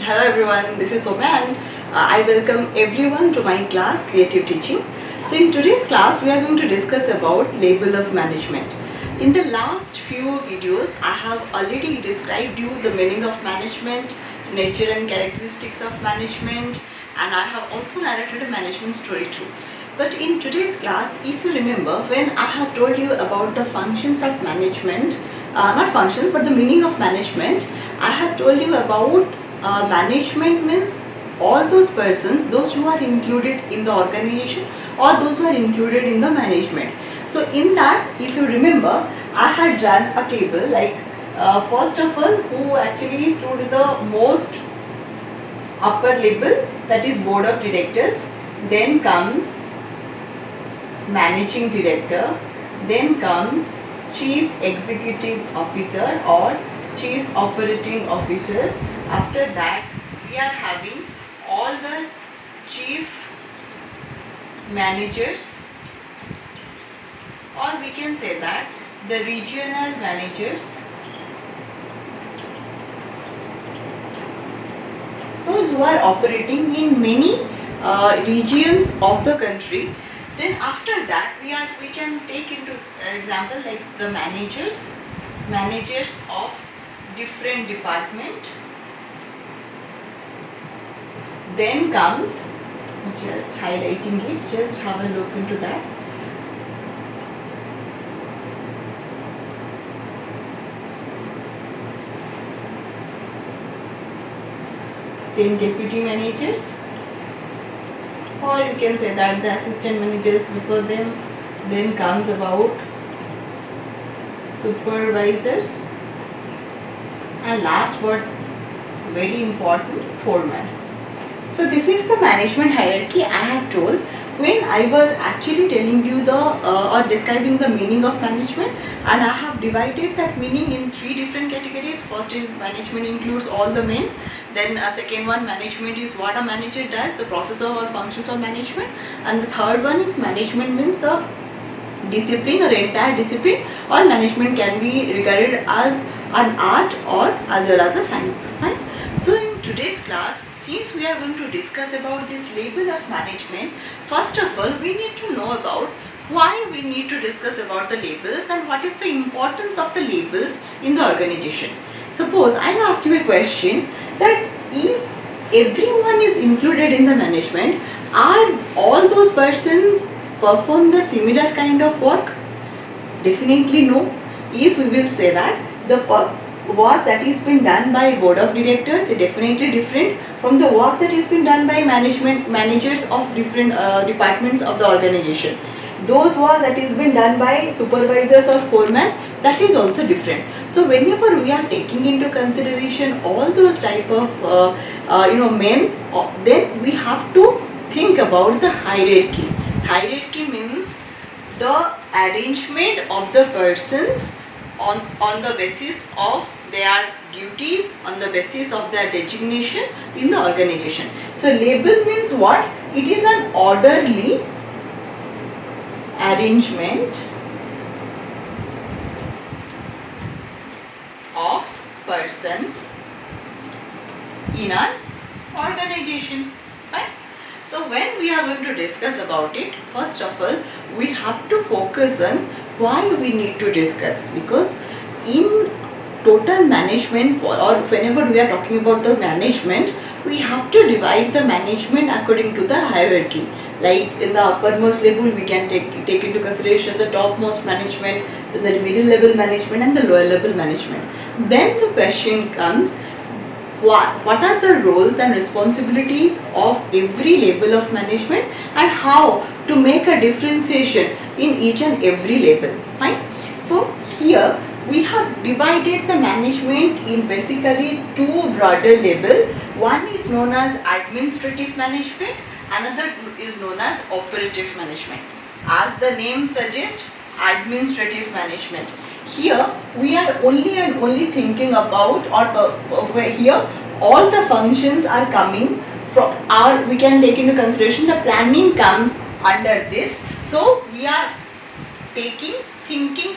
Hello everyone, this is Soman. I welcome everyone to my class Creative Teaching. So in today's class we are going to discuss about label of management. In the last few videos I have already described you the meaning of management, nature and characteristics of management, and I have also narrated a management story too. But in today's class, if you remember, when I have told you about the functions of management, not functions but the meaning of management, I have told you about management means all those persons, those who are included in the organization or those who are included in the management. So in that, if you remember, I had run a table like first of all who actually stood in the most upper level, that is board of directors, then comes managing director, then comes chief executive officer or chief operating officer. After that we are having all the chief managers, or we can say that the regional managers, those who are operating in many regions of the country. Then after that we can take into example like the managers of different department. Then comes, just highlighting it, just have a look into that. Then deputy managers, or you can say that the assistant managers before them. Then comes about supervisors, and last but very important, foreman. So this is the management hierarchy I have told when I was actually telling you the or describing the meaning of management, and I have divided that meaning in three different categories. First, in management includes all the men. Then second one, management is what a manager does, the process of or functions of management, and the third one is management means the discipline or entire discipline, or management can be regarded as an art or as well as a science. Right? So in today's class, since we are going to discuss about this label of management, first of all we need to know about why we need to discuss about the labels and what is the importance of the labels in the organization. Suppose I will ask you a question that if everyone is included in the management, are all those persons perform the similar kind of work? Definitely no. If we will say that the work that is being done by board of directors is definitely different from the work that is being done by managers of different departments of the organization. Those work that is being done by supervisors or foremen, that is also different. So whenever we are taking into consideration all those type of men, then we have to think about the hierarchy. Hierarchy means the arrangement of the persons on the basis of their duties, on the basis of their designation in the organization. So label means what? It is an orderly arrangement of persons in an organization. Right? So when we are going to discuss about it, first of all we have to focus on why we need to discuss, because in total management or whenever we are talking about the management, we have to divide the management according to the hierarchy. Like in the uppermost level we can take into consideration the topmost management, then the middle level management and the lower level management. Then the question comes, what are the roles and responsibilities of every level of management and how to make a differentiation in each and every level. Right? So here we have divided the management in basically two broader levels. One is known as administrative management, another is known as operative management. As the name suggests, administrative management. Here we are only thinking about, or here all the functions are coming from our, we can take into consideration the planning comes under this. So we are taking thinking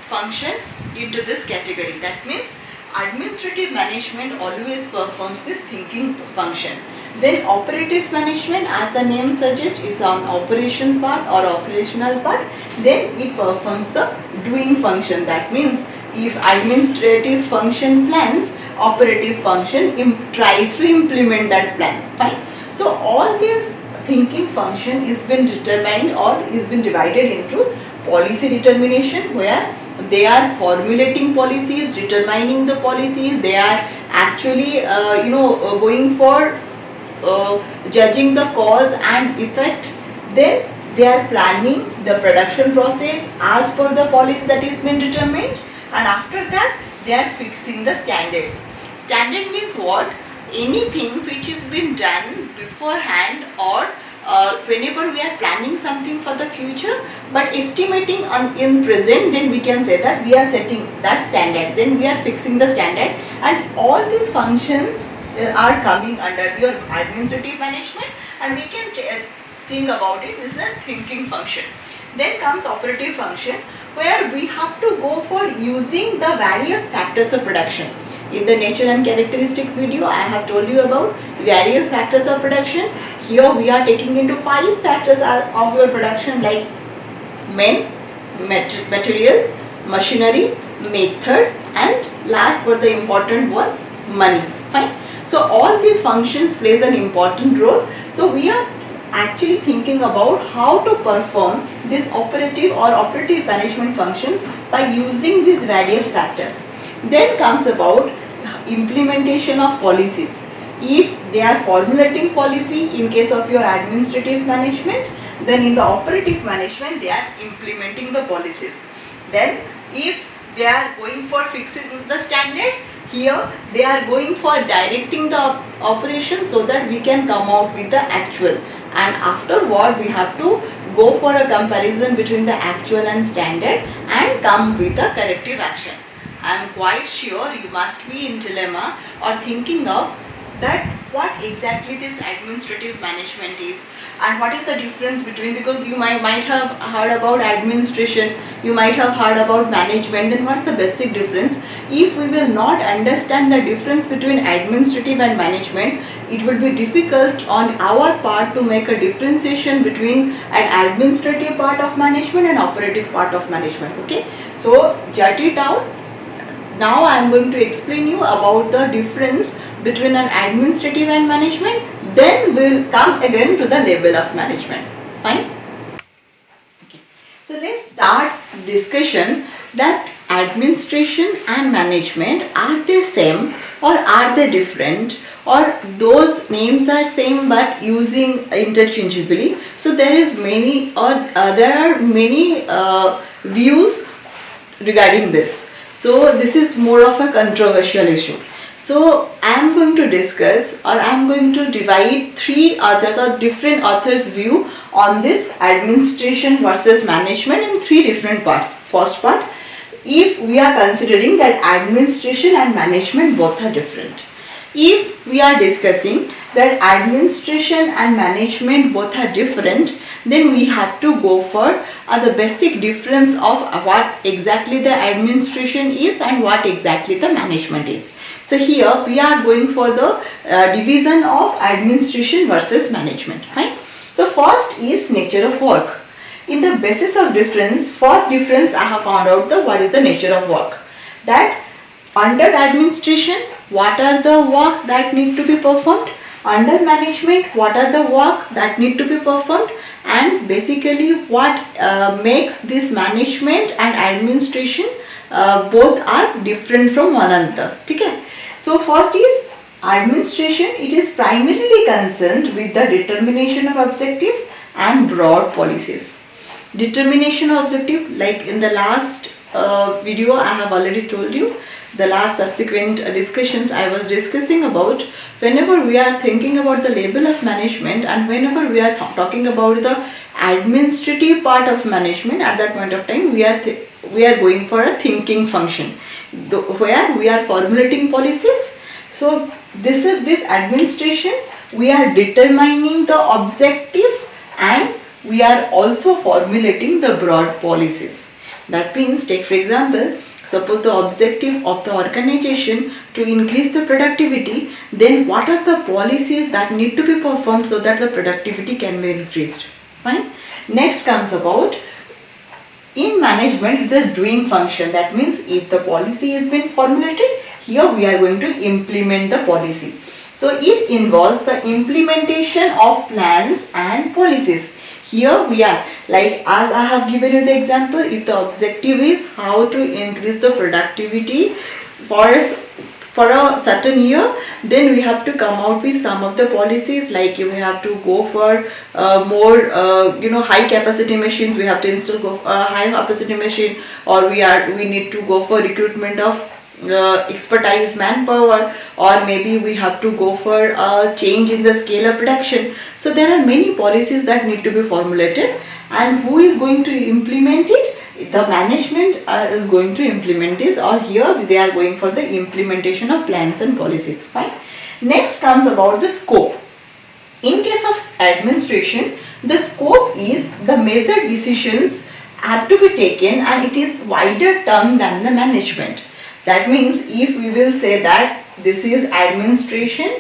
function into this category. That means administrative management always performs this thinking function. Then operative management, as the name suggests, is on operation part or operational part. Then it performs the doing function. That means if administrative function plans, operative function tries to implement that plan. Fine. So all this thinking function is been determined or is been divided into policy determination, where they are formulating policies, determining the policies, they are actually going for judging the cause and effect. Then they are planning the production process as per the policy that is been determined, and after that they are fixing the standards. Standard means what? Anything which is been done beforehand or whenever we are planning something for the future but estimating in present, then we can say that we are setting that standard, then we are fixing the standard, and all these functions are coming under your administrative management, and we can think about it. This is a thinking function. Then comes operative function, where we have to go for using the various factors of production. In the nature and characteristic video, I have told you about various factors of production. Here we are taking into 5 factors of your production, like men, material, machinery, method, and last but the important one, money. Fine. So all these functions plays an important role. So we are actually thinking about how to perform this operative or operative management function by using these various factors. Then comes about implementation of policies. If they are formulating policy in case of your administrative management, then in the operative management they are implementing the policies. Then if they are going for fixing the standards, here they are going for directing the operation so that we can come out with the actual, and afterward we have to go for a comparison between the actual and standard and come with a corrective action. I am quite sure you must be in dilemma or thinking of that what exactly this administrative management is and what is the difference between, because you might have heard about administration, you might have heard about management, then what's the basic difference? If we will not understand the difference between administrative and management, it will be difficult on our part to make a differentiation between an administrative part of management and operative part of management. Okay, so jot it down. Now I am going to explain you about the difference between an administrative and management, then we will come again to the level of management. Fine? Okay. So let's start discussion that administration and management, are they same or are they different, or those names are same but using interchangeably. So there is many there are many views regarding this. So this is more of a controversial issue. So I am going to discuss, or I am going to divide 3 authors or different authors' view on this administration versus management in 3 different parts. First part, if we are considering that administration and management both are different. If we are discussing that administration and management both are different, then we have to go for the basic difference of what exactly the administration is and what exactly the management is. So here we are going for the division of administration versus management. Right? So first is nature of work. In the basis of difference, first difference I have found out what is the nature of work. That under administration, what are the works that need to be performed? Under management, what are the work that need to be performed? And basically what makes this management and administration both are different from one another. Okay? So first is administration. It is primarily concerned with the determination of objective and broad policies. Determination of objective, like in the last video I have already told you, the last subsequent discussions I was discussing about, whenever we are thinking about the level of management and whenever we are talking about the administrative part of management, at that point of time we are going for a thinking function where we are formulating policies. So this is this administration, we are determining the objective and we are also formulating the broad policies. That means, take for example, suppose the objective of the organization to increase the productivity, then what are the policies that need to be performed so that the productivity can be increased. Fine. Next comes about in management this doing function. That means if the policy has been formulated, here we are going to implement the policy. So it involves the implementation of plans and policies. Here we are, like as I have given you the example, if the objective is how to increase the productivity for a certain year, then we have to come out with some of the policies, like we have to go for more high capacity machines, we have to install high capacity machine, or we need to go for recruitment of expertise manpower, or maybe we have to go for a change in the scale of production. So there are many policies that need to be formulated, and who is going to implement it? The management is going to implement this, or here they are going for the implementation of plans and policies. Fine. Next comes about the scope. In case of administration, the scope is the major decisions have to be taken, and it is wider term than the management. That means if we will say that this is administration,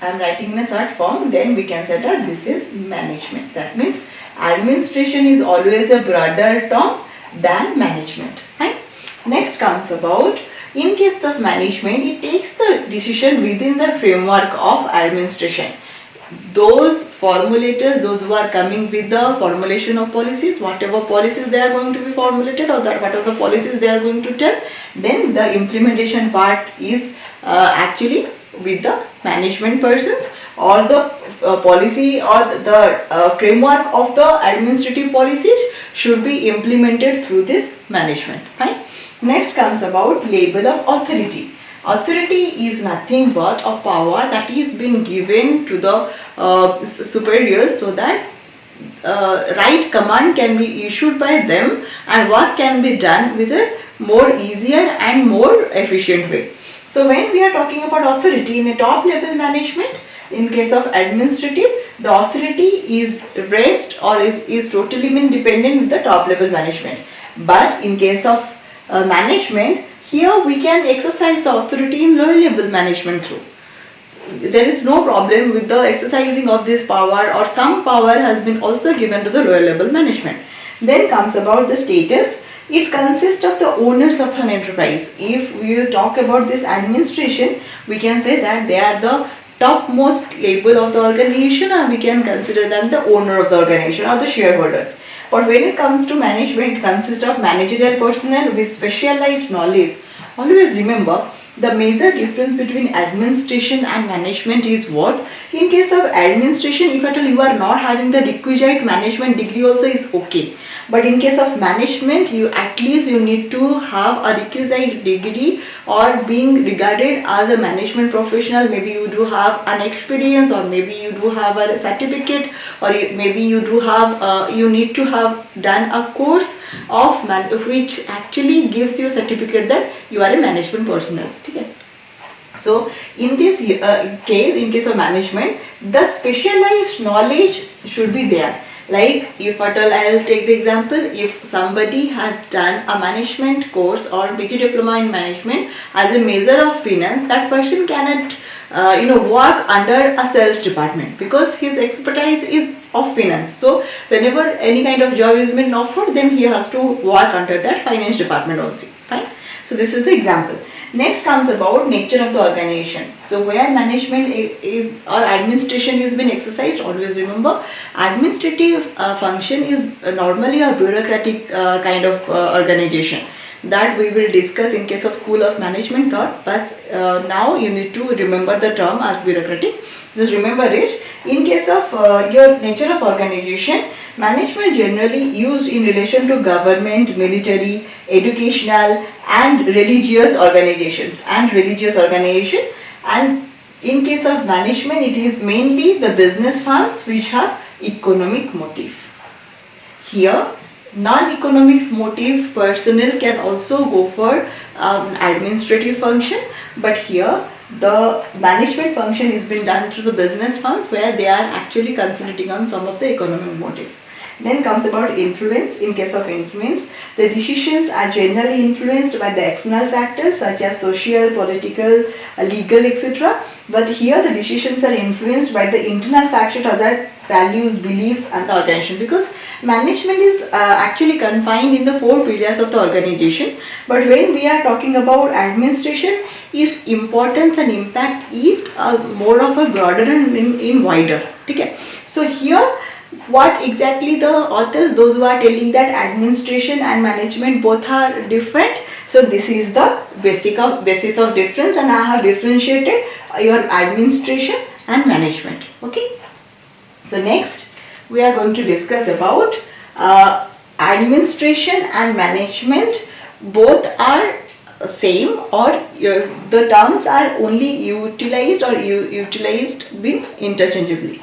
I am writing in a short form, then we can say that this is management. That means administration is always a broader term than management. Right? Next comes about, in case of management, it takes the decision within the framework of administration. Those formulators, those who are coming with the formulation of policies, whatever policies they are going to be formulated, or that whatever the policies they are going to tell, then the implementation part is actually with the management persons, or the policy or the framework of the administrative policies should be implemented through this management. Fine. Next comes about label of authority. Authority is nothing but a power that is being given to the superiors, so that right command can be issued by them and work can be done with a more easier and more efficient way. So when we are talking about authority in a top level management, in case of administrative, the authority is rest or is totally independent with the top level management. But in case of management, here we can exercise the authority in lower level management through. There is no problem with the exercising of this power, or some power has been also given to the lower level management. Then comes about the status. It consists of the owners of an enterprise. If we will talk about this administration, we can say that they are the topmost level of the organization, and we can consider them the owner of the organization or the shareholders. But when it comes to management, it consists of managerial personnel with specialized knowledge. Always remember, the major difference between administration and management is what? In case of administration, if at all you are not having the requisite management degree also is okay. But in case of management, you at least you need to have a requisite degree, or being regarded as a management professional. Maybe you do have an experience, or maybe you do have a certificate, or maybe you do have you need to have done a course of which actually gives you a certificate that you are a management personnel. Okay. So in this case, in case of management, the specialized knowledge should be there. Like if at all, I'll take the example, if somebody has done a management course or PG diploma in management as a major of finance, that person cannot work under a sales department, because his expertise is of finance. So whenever any kind of job is being offered, then he has to work under that finance department also. Fine. So this is the example. Next comes about nature of the organization. So where management is or administration is being exercised, always remember, administrative function is normally a bureaucratic kind of organization that we will discuss in case of School of Management thought. But now you need to remember the term as bureaucratic. Just remember it. In case of your nature of organization, management generally used in relation to government, military, educational and religious organizations and in case of management, it is mainly the business firms which have economic motive. Here non-economic motive personnel can also go for administrative function, but here the management function is being done through the business firms, where they are actually concentrating on some of the economic motive. Then comes about influence. In case of influence, the decisions are generally influenced by the external factors such as social, political, legal, etc. But here the decisions are influenced by the internal factors such as values, beliefs and the organization, because management is actually confined in the 4 pillars of the organization. But when we are talking about administration, its importance and impact is more of a broader and in wider. Okay. So here what exactly the authors, those who are telling that administration and management both are different, so this is the basis of difference, and I have differentiated your administration and management. Okay. So next we are going to discuss about administration and management both are same, or the terms are only utilized or utilized with interchangeably.